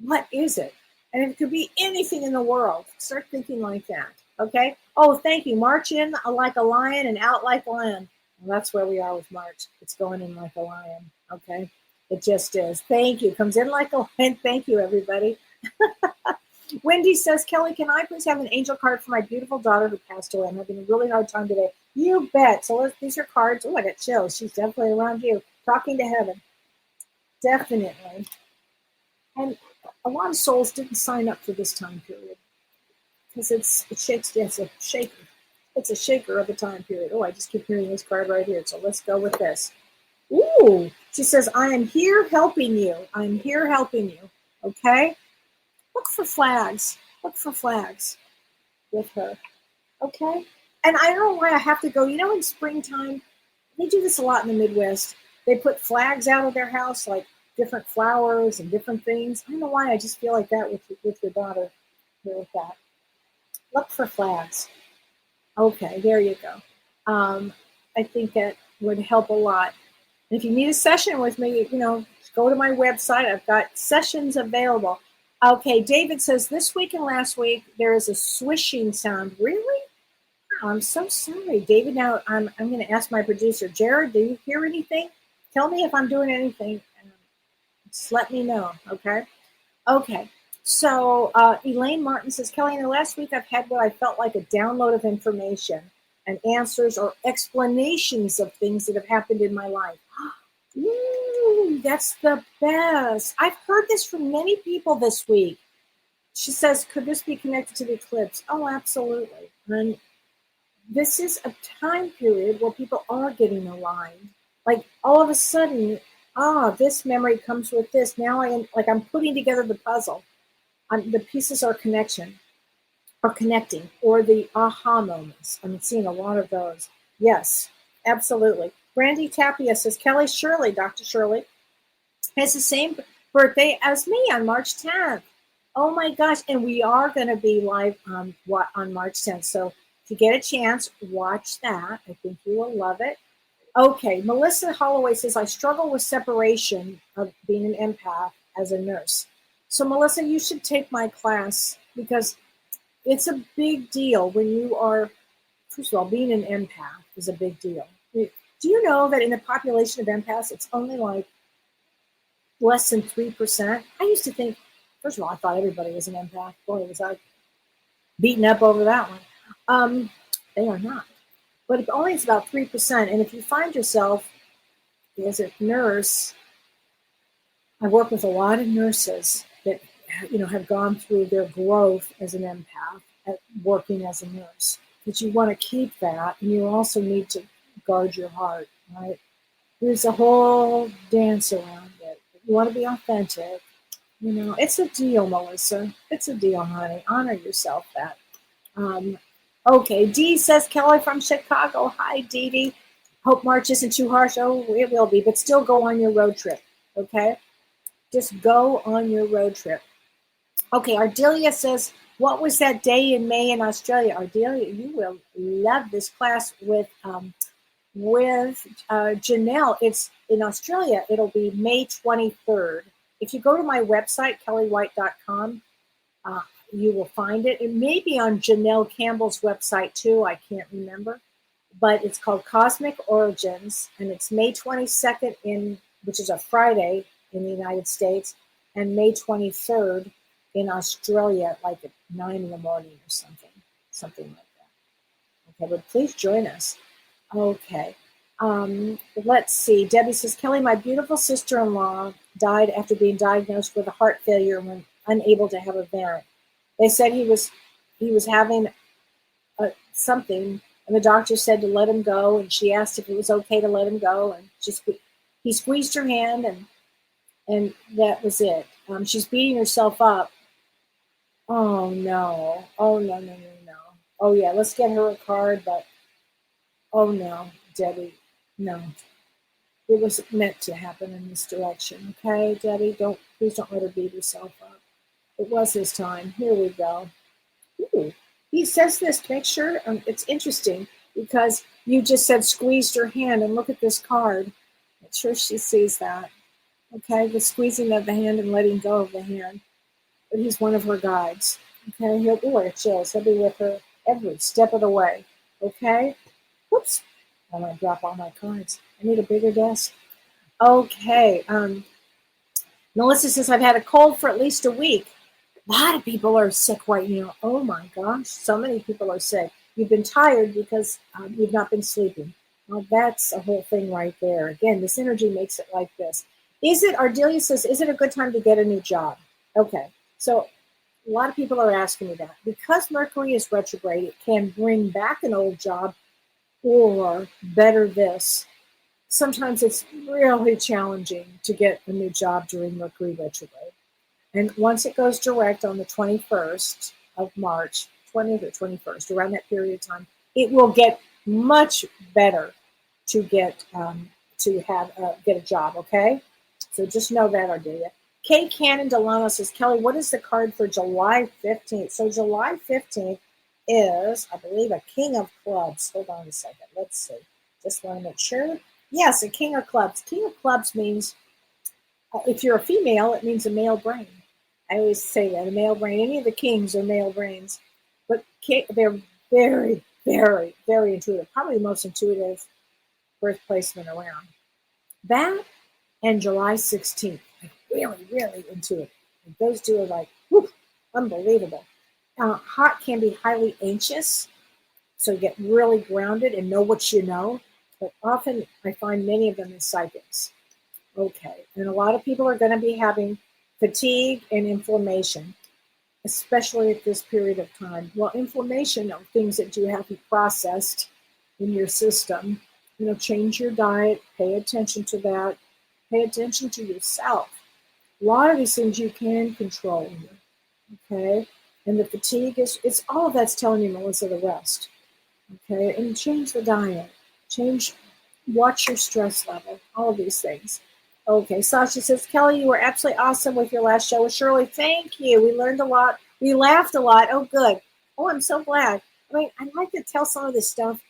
What is it? And it could be anything in the world. Start thinking like that, okay? Oh, thank you. March in like a lion and out like a lion. Well, that's where we are with March. It's going in like a lion, okay? It just is. Thank you. Comes in like a lion. Thank you, everybody. Wendy says, Kelly, can I please have an angel card for my beautiful daughter who passed away? I'm having a really hard time today. You bet. So these are cards. Oh, I got chills. She's definitely around you. Talking to heaven. Definitely. And a lot of souls didn't sign up for this time period because it shakes. It's a shaker. It's a shaker of a time period. Oh, I just keep hearing this card right here. So let's go with this. Ooh, she says, I am here helping you. I'm here helping you. Okay? Look for flags. Look for flags with her. Okay? And I don't know why I have to go. You know, in springtime, they do this a lot in the Midwest. They put flags out of their house, like different flowers and different things. I don't know why. I just feel like that with your daughter here with that. Look for flags. Okay, there you go. I think that would help a lot. And if you need a session with me, go to my website. I've got sessions available. Okay, David says, this week and last week, there is a swishing sound. Really? Oh, I'm so sorry, David. Now, I'm going to ask my producer, Jared, do you hear anything? Tell me if I'm doing anything. Just let me know, okay? Okay, so Elaine Martin says, Kelly, in the last week, I've had what I felt like a download of information and answers or explanations of things that have happened in my life. Ooh, that's the best. I've heard this from many people this week. She says, could this be connected to the eclipse? Oh, absolutely. And this is a time period where people are getting aligned. Like all of a sudden, this memory comes with this. Now I'm putting together the puzzle. The pieces are connecting, or the aha moments. I'm seeing a lot of those. Yes, absolutely. Brandy Tapia says, Kelly Shirley, Dr. Shirley, has the same birthday as me on March 10th. Oh my gosh. And we are going to be live on March 10th. So if you get a chance, watch that. I think you will love it. Okay. Melissa Holloway says, I struggle with separation of being an empath as a nurse. So Melissa, you should take my class because it's a big deal when you are, first of all, being an empath is a big deal. Do you know that in the population of empaths, it's only like less than 3%? I used to think, first of all, I thought everybody was an empath. Boy, was I beaten up over that one. They are not. But only it's about 3%. And if you find yourself as a nurse, I work with a lot of nurses that have gone through their growth as an empath, at working as a nurse. But you want to keep that, and you also need to guard your heart, right? There's a whole dance around it. You want to be authentic. It's a deal, Melissa. It's a deal, honey. Honor yourself that. Okay, Dee says, Kelly from Chicago. Hi, Dee Dee. Hope March isn't too harsh. Oh, it will be, but still go on your road trip, okay? Just go on your road trip. Okay, Ardelia says, what was that day in May in Australia? Ardelia, you will love this class with Janelle. It's in Australia. It'll be May 23rd if you go to my website, kelleewhite.com, you will find it. It may be on Janelle Campbell's website too. I can't remember. But it's called Cosmic Origins, and it's May 22nd which is a Friday in the United States, and May 23rd in Australia, like at 9 in the morning or something like that. Okay, but please join us. Okay. Let's see. Debbie says, Kellee, my beautiful sister-in-law died after being diagnosed with a heart failure when unable to have a parent. They said he was having something, and the doctor said to let him go, and she asked if it was okay to let him go, and he squeezed her hand, and that was it. She's beating herself up. Oh no. Oh no. Oh yeah, let's get her a card, but oh no, Debbie, no. It was meant to happen in this direction. Okay, Debbie, please don't let her beat herself up. It was his time. Here we go. Ooh, he says this to make sure. It's interesting because you just said squeezed her hand, and look at this card. Make sure she sees that. Okay, the squeezing of the hand and letting go of the hand. But he's one of her guides. Okay, he'll be with her every step of the way. Okay? Whoops. I'm going to drop all my cards. I need a bigger desk. Okay. Melissa says, I've had a cold for at least a week. A lot of people are sick right now. Oh my gosh. So many people are sick. You've been tired because you've not been sleeping. Well, that's a whole thing right there. Again, this energy makes it like this. Ardelia says, is it a good time to get a new job? Okay. So a lot of people are asking me that. Because Mercury is retrograde, it can bring back an old job or better this. Sometimes it's really challenging to get a new job during Mercury retrograde. And once it goes direct on the 21st of March, 20th or 21st, around that period of time, it will get much better to get a job, okay? So just know that, Ardelia. Kay Cannon Delano says, Kellee, what is the card for July 15th? So July 15th is, I believe, a King of Clubs. Hold on a second. Let's see. Just want to make sure. Yes, a King of Clubs. King of Clubs means, if you're a female, it means a male brain. I always say that, a male brain. Any of the kings are male brains. But they're very, very, very intuitive. Probably the most intuitive birth placement around. That and July 16th. Really, really intuitive. Those two are like, whew, unbelievable. Hot can be highly anxious, so you get really grounded and know what you know. But often I find many of them as psychics. Okay, and a lot of people are going to be having fatigue and inflammation, especially at this period of time. Well, inflammation are things that you have to be processed in your system. Change your diet, pay attention to that, pay attention to yourself. A lot of these things you can control here, okay? And the fatigue it's all of that's telling you, Melissa, the rest, okay? And change the diet, watch your stress level, all of these things. Okay, Sasha says, Kellee, you were absolutely awesome with your last show with Shirley. Thank you. We learned a lot. We laughed a lot. Oh, good. Oh, I'm so glad. I mean, I like to tell some of this stuff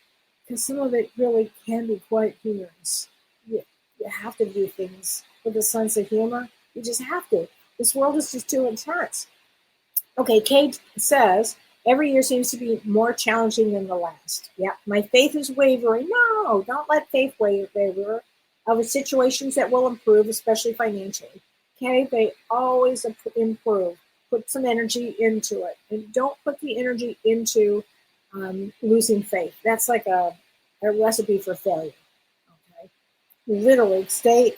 because some of it really can be quite humorous. You have to do things with a sense of humor. You just have to. This world is just too intense. Okay, Kate says, every year seems to be more challenging than the last. Yeah, my faith is wavering. No, don't let faith waver over situations that will improve, especially financially. Okay, they always improve. Put some energy into it. And don't put the energy into losing faith. That's like a recipe for failure. Literally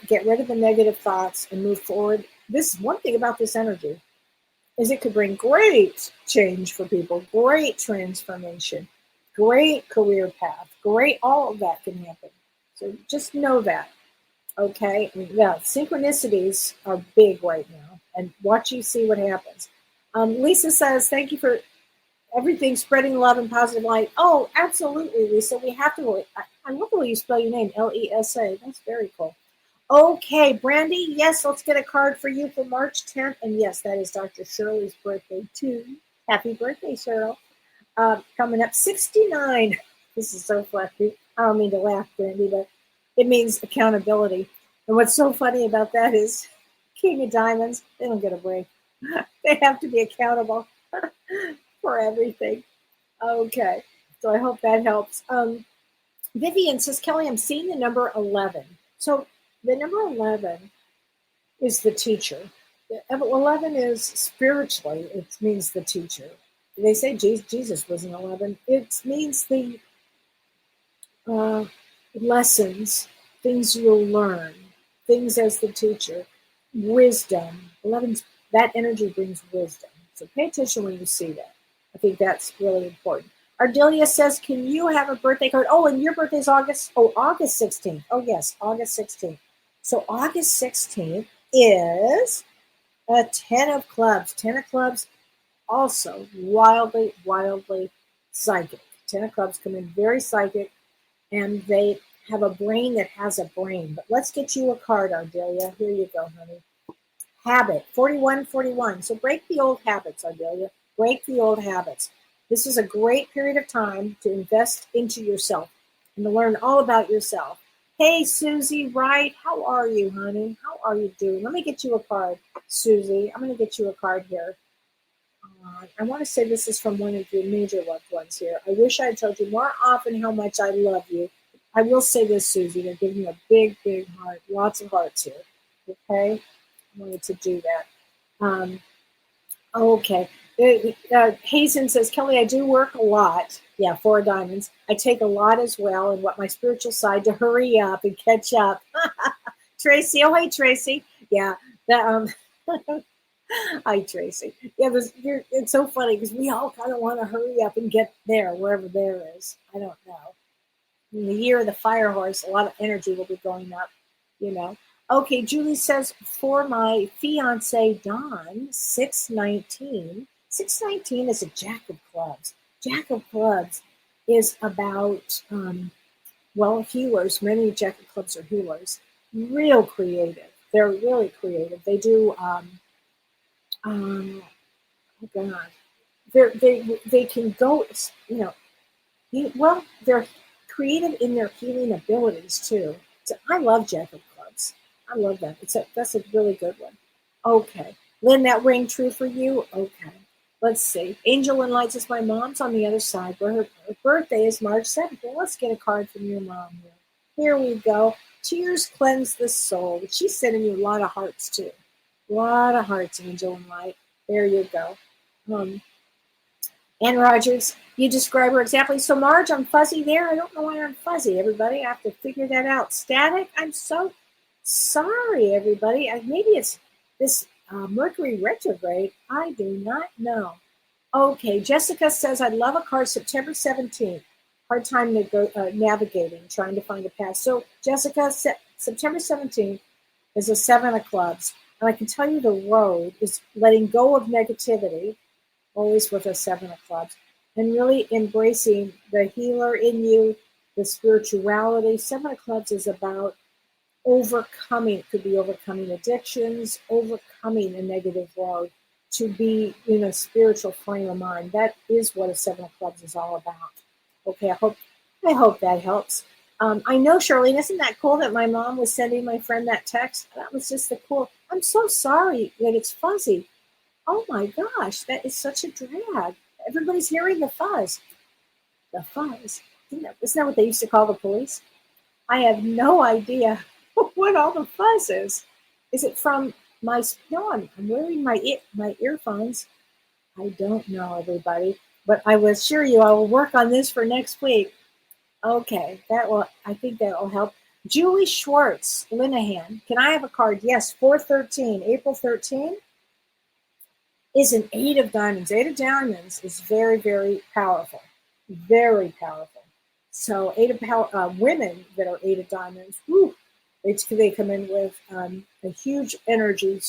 get rid of the negative thoughts and move forward. This is one thing about this energy is it could bring great change for people, great transformation, great career path, great, all of that can happen. So just know that, okay? Yeah, synchronicities are big right now, and watch you see what happens. Lisa says, thank you for everything, spreading love and positive light. Oh, absolutely, Lisa. We have to. I love the way you spell your name, Lesa. That's very cool. Okay, Brandy, yes, let's get a card for you for March 10th. And yes, that is Dr. Shirley's birthday, too. Happy birthday, Cheryl. Coming up, 69. This is so funny. I don't mean to laugh, Brandy, but it means accountability. And what's so funny about that is King of Diamonds, they don't get a break. They have to be accountable for everything. Okay, so I hope that helps. Vivian says, Kellee, I'm seeing the number 11. So the number 11 is the teacher. 11 is spiritually, it means the teacher. They say Jesus was an 11. It means the lessons, things you'll learn, things as the teacher, wisdom. 11, that energy brings wisdom. So pay attention when you see that. I think that's really important. Ardelia says, can you have a birthday card? Oh, and your birthday is August 16th. Oh, yes, August 16th. So August 16th is a 10 of clubs. 10 of clubs, also wildly, wildly psychic. 10 of clubs come in very psychic, and they have a brain that has a brain. But let's get you a card, Ardelia. Here you go, honey. Habit, 4141. So break the old habits, Ardelia. Break the old habits. This is a great period of time to invest into yourself and to learn all about yourself. Hey, Susie Wright, how are you, honey? How are you doing? Let me get you a card, Susie. I'm going to get you a card here. I want to say this is from one of your major loved ones here. I wish I had told you more often how much I love you. I will say this, Susie. They're giving you a big, big heart. Lots of hearts here. Okay? I wanted to do that. Okay. Hazen says, Kellee, I do work a lot. Yeah, 4 diamonds. I take a lot as well, and what my spiritual side to hurry up and catch up. Tracy, oh, hey, Tracy. Yeah, that, hi, Tracy. Yeah, it's so funny because we all kind of want to hurry up and get there, wherever there is. I don't know. In the year of the fire horse, a lot of energy will be going up, you know. Okay, Julie says, for my fiance, Don, 619. 619 is a Jack of Clubs. Jack of Clubs is about, healers. Many Jack of Clubs are healers. Real creative. They're really creative. They do, oh God. They can go, they're creative in their healing abilities too. So I love Jack of Clubs. I love that. That's a really good one. Okay. Lynn, that ring true for you? Okay. Let's see. Angel and Light says, my mom's on the other side, but her birthday is March 7th. Well, let's get a card from your mom here. Here we go. Tears cleanse the soul. She's sending you a lot of hearts too. A lot of hearts, Angel and Light. There you go. Ann Rogers, you describe her exactly. So, Marge, I'm fuzzy there. I don't know why I'm fuzzy, everybody. I have to figure that out. Static, I'm so sorry, everybody. Maybe it's this Mercury Retrograde. I do not know. Okay, Jessica says, I love a card September 17th. Hard time navigating, trying to find a path. So, Jessica, September 17th is a 7 of clubs. And I can tell you the road is letting go of negativity, always with a 7 of clubs, and really embracing the healer in you, the spirituality. 7 of clubs is about overcoming. It could be overcoming addictions, overcoming a negative road, to be in a spiritual frame of mind. That is what a 7 of clubs is all about. Okay, I hope that helps. I know, Charlene, isn't that cool that my mom was sending my friend that text? That was just the cool. I'm so sorry that it's fuzzy. Oh my gosh, that is such a drag. Everybody's hearing the fuzz. The fuzz. Isn't that what they used to call the police? I have no idea what all the fuzz is. Is it from my, no, I'm wearing my earphones. I don't know, everybody, but I will assure you I will work on this for next week. Okay, I think that will help. Julie Schwartz, Linehan, can I have a card? Yes, 413, April 13 is an 8 of diamonds. 8 of diamonds is very, very powerful. Very powerful. So 8 of women that are 8 of diamonds, they come in with a huge energy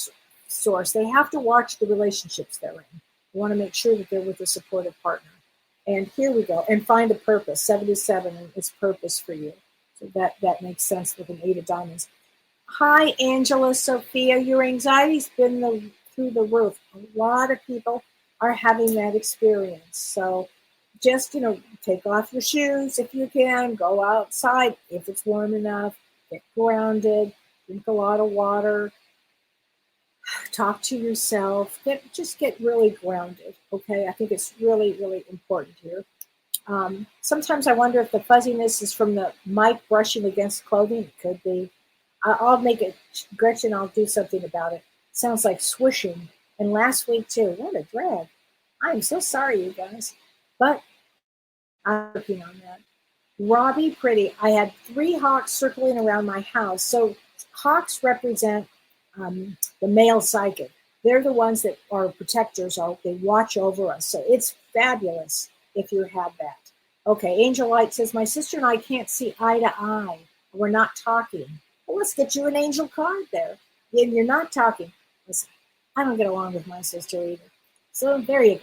source. They have to watch the relationships they're in. They want to make sure that they're with a supportive partner. And here we go. And find a purpose. 77 is purpose for you. So that makes sense with an 8 of diamonds. Hi, Angela, Sophia. Your anxiety's been through the roof. A lot of people are having that experience. So just, take off your shoes if you can. Go outside if it's warm enough. Get grounded. Drink a lot of water. Talk to yourself. Just get really grounded. Okay, I think it's really, really important here. Sometimes I wonder if the fuzziness is from the mic brushing against clothing. It could be. I'll make it, Gretchen, I'll do something about it. Sounds like swishing. And last week, too. What a drag. I'm so sorry, you guys. But I'm working on that. Robbie Pretty, I had 3 hawks circling around my house. So hawks represent the male psychic. They're the ones that are protectors. They watch over us. So it's fabulous if you have that. Okay, Angel Light says, my sister and I can't see eye to eye. We're not talking. Well, let's get you an angel card there. And you're not talking. Listen, I don't get along with my sister either. So there you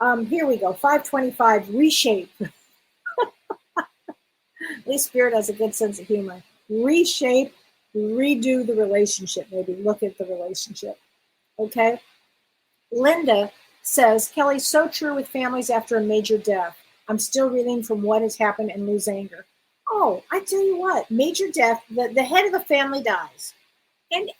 go. Here we go. 525, reshape. At least Spirit has a good sense of humor. Reshape, redo the relationship, maybe look at the relationship. Okay? Linda says, Kellee, so true with families after a major death. I'm still reeling from what has happened and lose anger. Oh, I tell you what, major death, the head of the family dies. And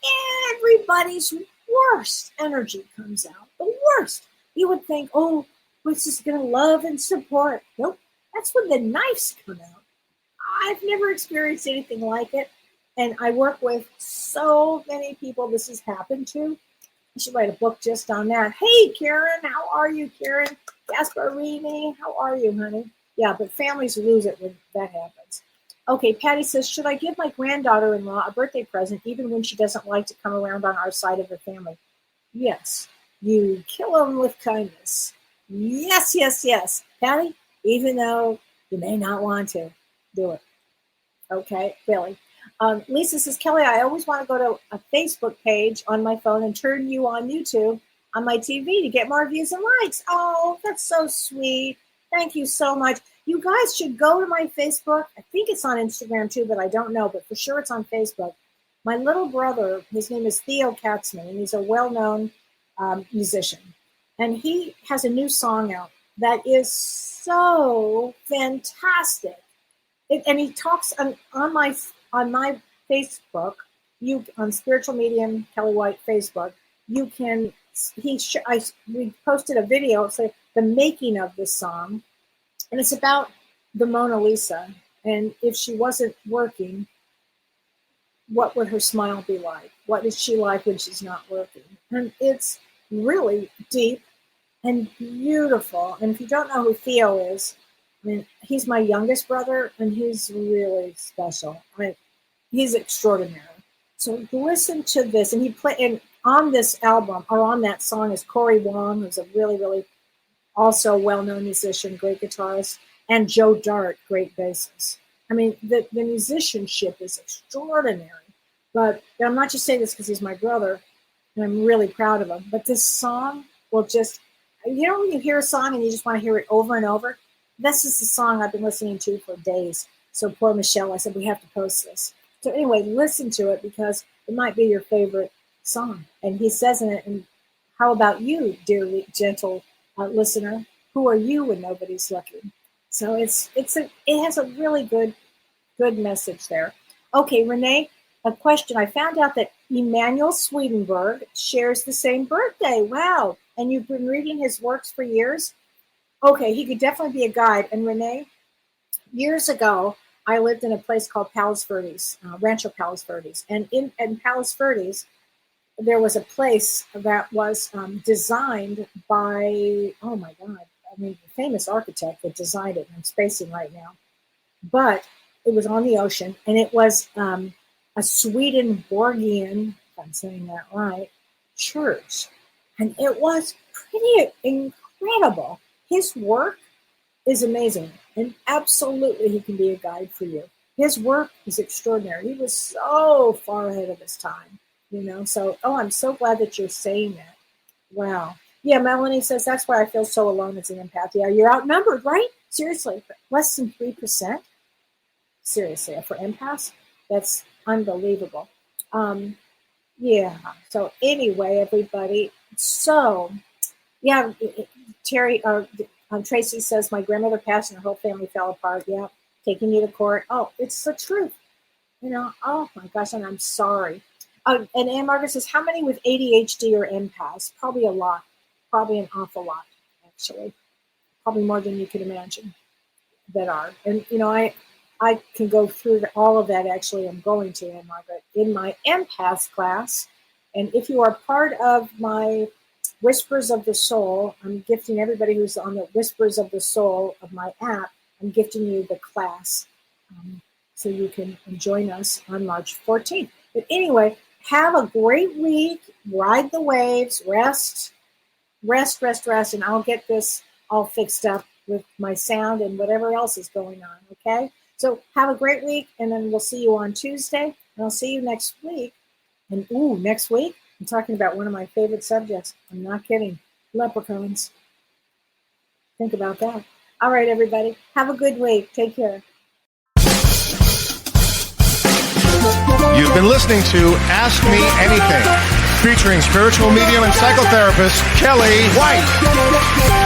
everybody's worst energy comes out. The worst. You would think, oh, we're just going to love and support. Nope. That's when the knives come out. I've never experienced anything like it. And I work with so many people this has happened to. I should write a book just on that. Hey, Karen, how are you, Karen? Gasparini, how are you, honey? Yeah, but families lose it when that happens. Okay, Patty says, should I give my granddaughter-in-law a birthday present even when she doesn't like to come around on our side of the family? Yes, you kill them with kindness. Yes, yes, yes. Patty, even though you may not want to, do it. Okay, Billy. Lisa says, Kellee, I always want to go to a Facebook page on my phone and turn you on YouTube on my TV to get more views and likes. Oh, that's so sweet. Thank you so much. You guys should go to my Facebook. I think it's on Instagram too, but I don't know. But for sure it's on Facebook. My little brother, his name is Theo Katzman, and he's a well-known musician. And he has a new song out that is so fantastic. And he talks on my Facebook, you on Spiritual Medium Kellee White Facebook. You can we posted a video. It's like the making of this song, and it's about the Mona Lisa. And if she wasn't working, what would her smile be like? What is she like when she's not working? And it's really deep and beautiful. And if you don't know who Theo is, I mean, he's my youngest brother, and he's really special. He's extraordinary. So listen to this, and and on this album, or on that song, is Corey Wong, who's a really, really also well-known musician, great guitarist, and Joe Dart, great bassist. I mean, the musicianship is extraordinary. But I'm not just saying this because he's my brother, and I'm really proud of him. But this song will just, when you hear a song and you just want to hear it over and over? This is the song I've been listening to for days. So poor Michelle, I said, we have to post this. So anyway, listen to it because it might be your favorite song. And he says in it, and how about you, dear gentle listener? Who are you when nobody's looking? So it has a really good message there. Okay, Renee, a question. I found out that Emanuel Swedenborg shares the same birthday. Wow. And you've been reading his works for years? Okay, he could definitely be a guide. And Renee, years ago, I lived in a place called Palos Verdes, Rancho Palos Verdes. And in Palos Verdes, there was a place that was designed by, oh my God, a famous architect that designed it. I'm spacing right now. But it was on the ocean, and it was a Swedenborgian, if I'm saying that right, church. And it was pretty incredible. His work is amazing, and absolutely he can be a guide for you. His work is extraordinary. He was so far ahead of his time, So, I'm so glad that you're saying that. Wow. Yeah, Melanie says, that's why I feel so alone as an empath. Yeah, you're outnumbered, right? Seriously, less than 3%? Seriously, for empaths? That's unbelievable. Yeah, so anyway, everybody. So, yeah, Terry, Tracy says, my grandmother passed and her whole family fell apart. Yeah, taking you to court. Oh, it's the truth. Oh my gosh, and I'm sorry. And Ann Margaret says, how many with ADHD or empaths? Probably a lot. Probably an awful lot, actually. Probably more than you can imagine that are. And, I can go through all of that, actually. I'm going to, Ann Margaret, in my empaths class. And if you are part of my Whispers of the Soul, I'm gifting everybody who's on the Whispers of the Soul of my app, I'm gifting you the class. So you can join us on March 14th. But anyway, have a great week. Ride the waves. Rest, and I'll get this all fixed up with my sound and whatever else is going on, okay? So have a great week, and then we'll see you on Tuesday, and I'll see you next week. And next week, I'm talking about one of my favorite subjects. I'm not kidding. Leprechauns. Think about that. All right, everybody. Have a good week. Take care. You've been listening to Ask Me Anything, featuring spiritual medium and psychotherapist Kellee White.